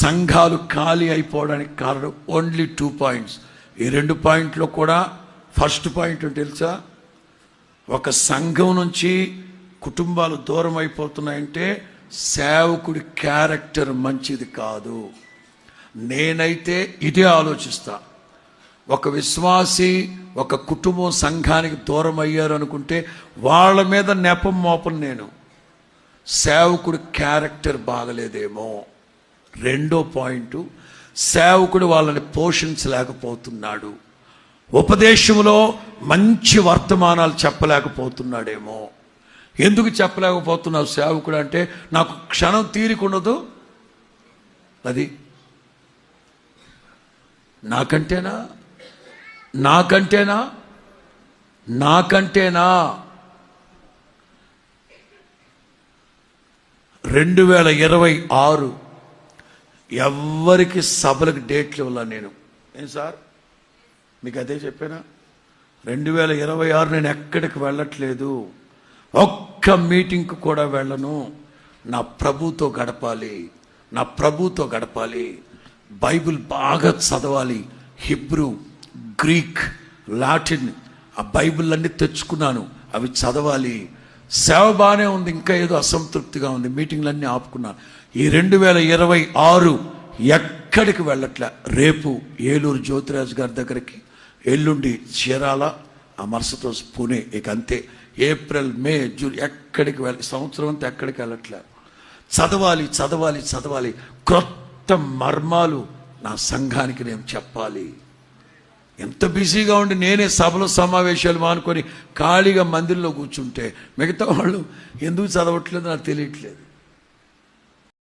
సంఘాలు ఖాళీ అయిపోవడానికి కారణం ఓన్లీ 2 పాయింట్స్. ఈ 2 పాయింట్లో కూడా ఫస్ట్ పాయింట్ తెలుసా? ఒక సంఘం నుంచి కుటుంబాలు దూరం అయిపోతున్నాయంటే సేవకుడి క్యారెక్టర్ మంచిది కాదు. నేనైతే ఇదే ఆలోచిస్తా. ఒక విశ్వాసి ఒక కుటుంబం సంఘానికి దూరం అయ్యారు అనుకుంటే వాళ్ళ మీద నెపం మోపను నేను. సేవకుడి క్యారెక్టర్ బాగలేదేమో. రెండో పాయింట్, సేవకుడు వాళ్ళని పోషించలేకపోతున్నాడు, ఉపదేశంలో మంచి వర్తమానాలు చెప్పలేకపోతున్నాడేమో. ఎందుకు చెప్పలేకపోతున్నావు సేవకుడు అంటే, నాకు క్షణం తీరికుండదు, అది నాకంటేనా 2026 ఎవ్వరికి సభలకు డేట్లు ఇవ్వాల నేను. ఏం సార్ మీకు అదే చెప్పానా? 2026 నేను ఎక్కడికి వెళ్ళట్లేదు, ఒక్క మీటింగ్కి కూడా వెళ్ళను. నా ప్రభుతో గడపాలి, బైబిల్ బాగా చదవాలి, హిబ్రూ, గ్రీక్, లాటిన్ ఆ బైబిల్ అన్నీ తెచ్చుకున్నాను, అవి చదవాలి. సేవ బాగానే ఉంది, ఇంకా ఏదో అసంతృప్తిగా ఉంది, మీటింగ్లన్నీ ఆపుకున్నాను. ఈ 2026 ఎక్కడికి వెళ్ళట్లే. రేపు ఏలూరు జ్యోతిరాజు గారి దగ్గరికి, ఎల్లుండి చీరాల, ఆ మరుసతో పూణే, ఇక అంతే. ఏప్రిల్, మే, జూన్ ఎక్కడికి సంవత్సరం అంతా ఎక్కడికి వెళ్ళట్లే. చదవాలి. క్రొత్త మర్మాలు నా సంఘానికి నేను చెప్పాలి. ఎంత బిజీగా ఉండి నేనే సభలో సమావేశాలు మానుకొని ఖాళీగా మందిరంలో కూర్చుంటే మిగతా వాళ్ళు ఎందుకు చదవట్లేదు నాకు తెలియట్లేదు.